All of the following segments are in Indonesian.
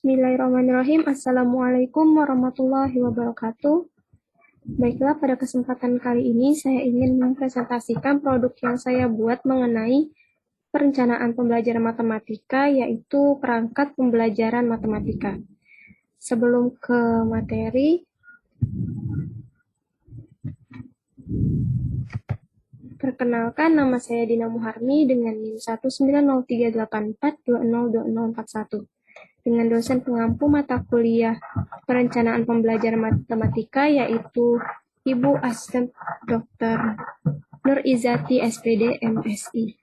Bismillahirrahmanirrahim. Assalamualaikum warahmatullahi wabarakatuh. Baiklah, pada kesempatan kali ini saya ingin mempresentasikan produk yang saya buat mengenai perencanaan pembelajaran matematika, yaitu perangkat pembelajaran matematika. Sebelum ke materi, perkenalkan, nama saya Dina Muharmi dengan NIM 1903842020041. Dengan dosen pengampu mata kuliah perencanaan pembelajaran matematika, yaitu Ibu Asisten Dr. Nur Izati SPD MSI.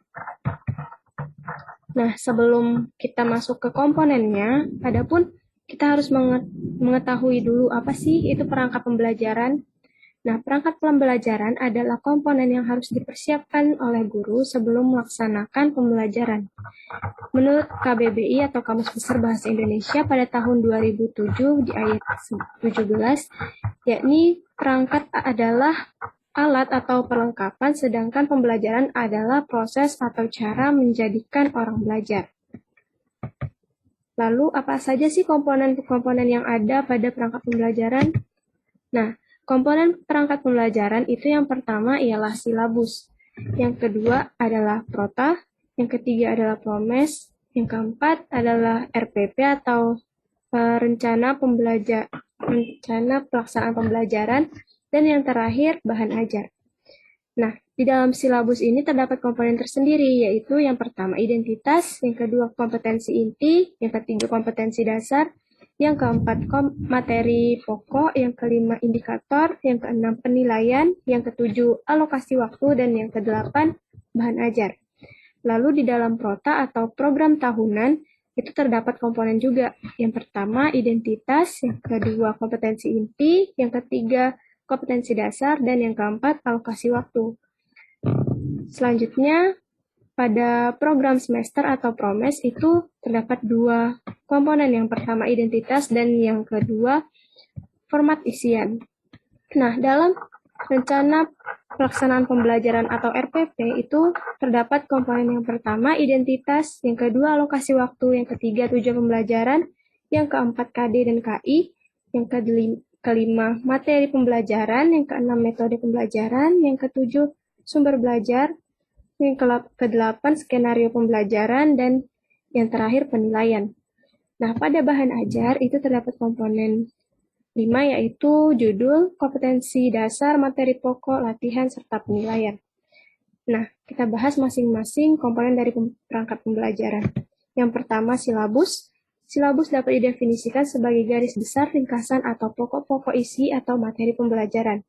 Nah, sebelum kita masuk ke komponennya, adapun kita harus mengetahui dulu apa sih itu perangkat pembelajaran. Nah, perangkat pembelajaran adalah komponen yang harus dipersiapkan oleh guru sebelum melaksanakan pembelajaran. Menurut KBBI atau Kamus Besar Bahasa Indonesia pada tahun 2007 di ayat 17, yakni perangkat adalah alat atau perlengkapan, sedangkan pembelajaran adalah proses atau cara menjadikan orang belajar. Lalu, apa saja sih komponen-komponen yang ada pada perangkat pembelajaran? Nah, komponen perangkat pembelajaran itu yang pertama ialah silabus, yang kedua adalah prota, yang ketiga adalah promes, yang keempat adalah RPP atau rencana pelaksanaan pembelajaran, dan yang terakhir bahan ajar. Nah, di dalam silabus ini terdapat komponen tersendiri, yaitu yang pertama identitas, yang kedua kompetensi inti, yang ketiga kompetensi dasar, yang keempat materi pokok, yang kelima indikator, yang keenam penilaian, yang ketujuh alokasi waktu, dan yang kedelapan bahan ajar. Lalu di dalam prota atau program tahunan itu terdapat komponen juga. Yang pertama identitas, yang kedua kompetensi inti, yang ketiga kompetensi dasar, dan yang keempat alokasi waktu. Selanjutnya, pada program semester atau promes itu terdapat dua komponen, yang pertama identitas dan yang kedua format isian. Nah, dalam rencana pelaksanaan pembelajaran atau RPP itu terdapat komponen yang pertama identitas, yang kedua alokasi waktu, yang ketiga tujuan pembelajaran, yang keempat KD dan KI, yang kelima materi pembelajaran, yang keenam metode pembelajaran, yang ketujuh sumber belajar, yang kedelapan skenario pembelajaran, dan yang terakhir penilaian. Nah, pada bahan ajar itu terdapat komponen 5, yaitu judul, kompetensi dasar, materi pokok, latihan, serta penilaian. Nah, kita bahas masing-masing komponen dari perangkat pembelajaran. Yang pertama, silabus. Silabus dapat didefinisikan sebagai garis besar, ringkasan, atau pokok-pokok isi atau materi pembelajaran.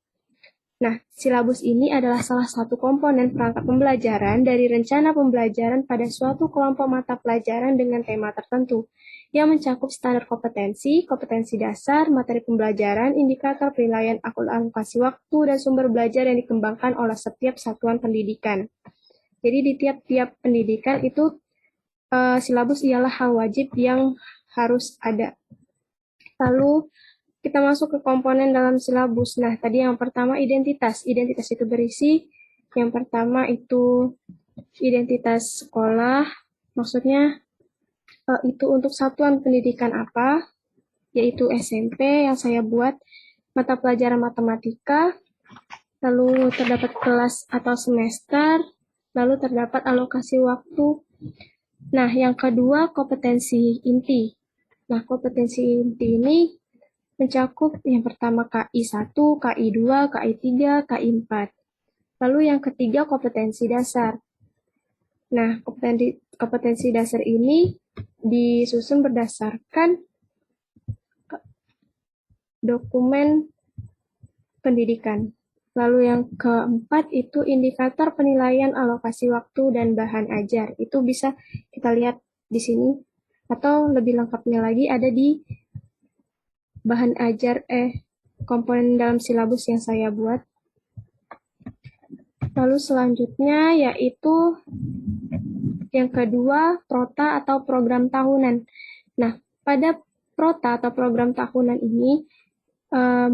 Nah, silabus ini adalah salah satu komponen perangkat pembelajaran dari rencana pembelajaran pada suatu kelompok mata pelajaran dengan tema tertentu, yang mencakup standar kompetensi, kompetensi dasar, materi pembelajaran, indikator penilaian, alokasi waktu, dan sumber belajar yang dikembangkan oleh setiap satuan pendidikan. Jadi di tiap-tiap pendidikan itu silabus ialah hal wajib yang harus ada. Lalu kita masuk ke komponen dalam silabus. Nah, tadi yang pertama identitas. Identitas itu berisi, yang pertama itu identitas sekolah, maksudnya itu untuk satuan pendidikan apa, yaitu SMP yang saya buat, mata pelajaran matematika, lalu terdapat kelas atau semester, lalu terdapat alokasi waktu. Nah, yang kedua kompetensi inti. Nah, kompetensi inti ini mencakup yang pertama KI1, KI2, KI3, KI4. Lalu yang ketiga kompetensi dasar. Nah, kompetensi dasar ini disusun berdasarkan dokumen pendidikan. Lalu yang keempat itu indikator penilaian alokasi waktu dan bahan ajar. Itu bisa kita lihat di sini, atau lebih lengkapnya lagi ada di bahan ajar komponen dalam silabus yang saya buat. Lalu selanjutnya yaitu yang kedua prota atau program tahunan. Nah, pada prota atau program tahunan ini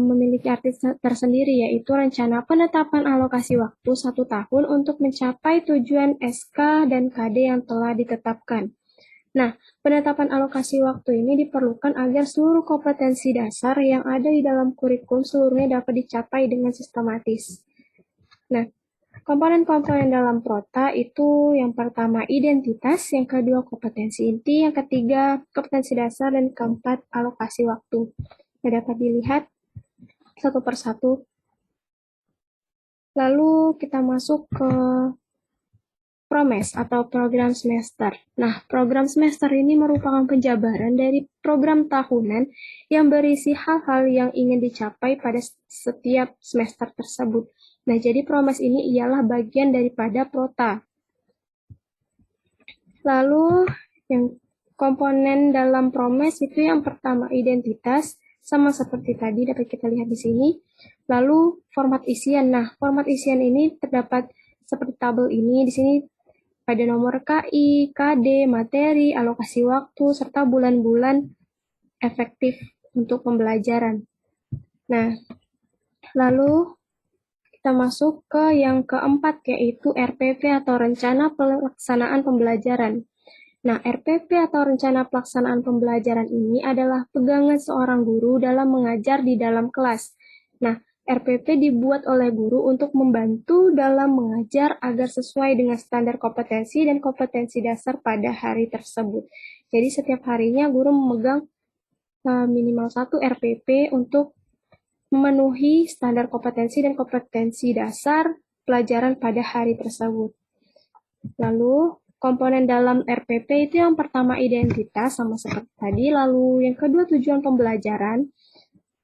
memiliki arti tersendiri, yaitu rencana penetapan alokasi waktu 1 tahun untuk mencapai tujuan SK dan KD yang telah ditetapkan. Nah, penetapan alokasi waktu ini diperlukan agar seluruh kompetensi dasar yang ada di dalam kurikulum seluruhnya dapat dicapai dengan sistematis. Nah, komponen-komponen dalam Prota itu yang pertama identitas, yang kedua kompetensi inti, yang ketiga kompetensi dasar, dan keempat alokasi waktu. Nah, dapat dilihat satu persatu. Lalu kita masuk ke PROMES atau program semester. Nah, program semester ini merupakan penjabaran dari program tahunan yang berisi hal-hal yang ingin dicapai pada setiap semester tersebut. Nah, jadi PROMES ini ialah bagian daripada Prota. Lalu, yang komponen dalam PROMES itu yang pertama identitas, sama seperti tadi dapat kita lihat di sini. Lalu, format isian. Nah, format isian ini terdapat seperti tabel ini. Di sini ada nomor KI, KD, materi, alokasi waktu, serta bulan-bulan efektif untuk pembelajaran. Nah, lalu kita masuk ke yang keempat, yaitu RPP atau Rencana Pelaksanaan Pembelajaran. Nah, RPP atau Rencana Pelaksanaan Pembelajaran ini adalah pegangan seorang guru dalam mengajar di dalam kelas. Nah, RPP dibuat oleh guru untuk membantu dalam mengajar agar sesuai dengan standar kompetensi dan kompetensi dasar pada hari tersebut. Jadi setiap harinya guru memegang minimal 1 RPP untuk memenuhi standar kompetensi dan kompetensi dasar pelajaran pada hari tersebut. Lalu komponen dalam RPP itu yang pertama identitas sama seperti tadi, lalu yang kedua tujuan pembelajaran,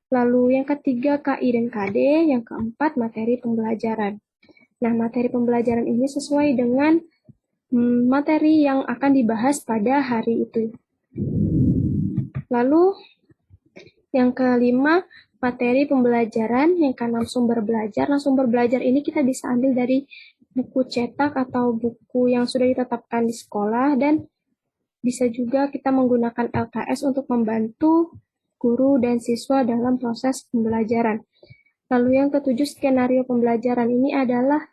lalu yang ketiga KI dan KD, yang keempat materi pembelajaran. Nah, materi pembelajaran ini sesuai dengan materi yang akan dibahas pada hari itu. Lalu, yang kelima, materi pembelajaran. Yang keenam, sumber belajar. Nah, sumber belajar ini kita bisa ambil dari buku cetak atau buku yang sudah ditetapkan di sekolah, dan bisa juga kita menggunakan LKS untuk membantu guru dan siswa dalam proses pembelajaran. Lalu yang ketujuh, skenario pembelajaran ini adalah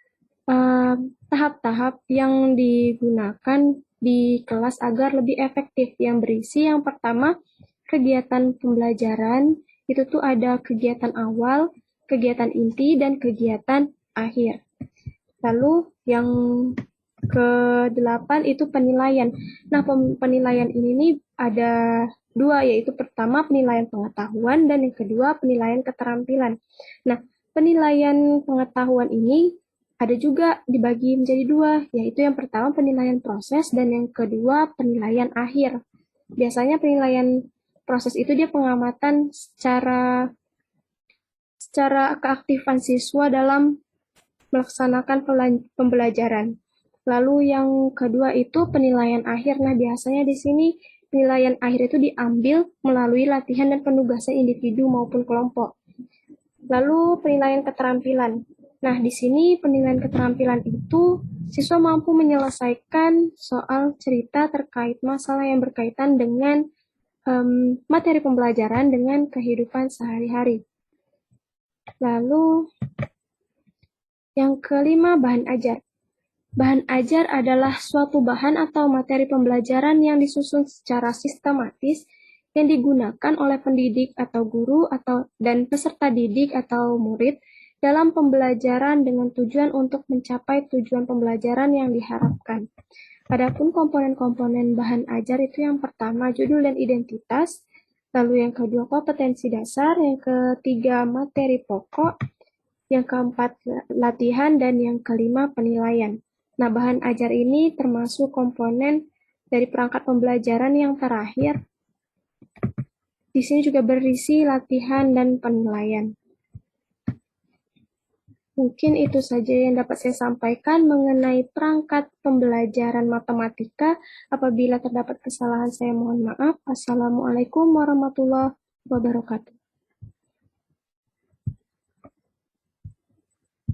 tahap-tahap yang digunakan di kelas agar lebih efektif, yang berisi yang pertama kegiatan pembelajaran, itu tuh ada kegiatan awal, kegiatan inti, dan kegiatan akhir. Lalu yang ke-8 itu penilaian. Nah, penilaian ini nih ada dua, yaitu pertama penilaian pengetahuan dan yang kedua penilaian keterampilan. Nah, penilaian pengetahuan ini ada juga dibagi menjadi dua, yaitu yang pertama penilaian proses dan yang kedua penilaian akhir. Biasanya penilaian proses itu dia pengamatan secara keaktifan siswa dalam melaksanakan pembelajaran. Lalu yang kedua itu penilaian akhir. Nah, biasanya di sini penilaian akhir itu diambil melalui latihan dan penugasan individu maupun kelompok. Lalu penilaian keterampilan. Nah, di sini penilaian keterampilan itu siswa mampu menyelesaikan soal cerita terkait masalah yang berkaitan dengan materi pembelajaran dengan kehidupan sehari-hari. Lalu yang kelima, bahan ajar. Bahan ajar adalah suatu bahan atau materi pembelajaran yang disusun secara sistematis yang digunakan oleh pendidik atau guru dan peserta didik atau murid dalam pembelajaran dengan tujuan untuk mencapai tujuan pembelajaran yang diharapkan. Adapun komponen-komponen bahan ajar itu yang pertama judul dan identitas, lalu yang kedua kompetensi dasar, yang ketiga materi pokok, yang keempat latihan, dan yang kelima penilaian. Nah, bahan ajar ini termasuk komponen dari perangkat pembelajaran yang terakhir. Di sini juga berisi latihan dan penilaian. Mungkin itu saja yang dapat saya sampaikan mengenai perangkat pembelajaran matematika. Apabila terdapat kesalahan, saya mohon maaf. Assalamualaikum warahmatullahi wabarakatuh.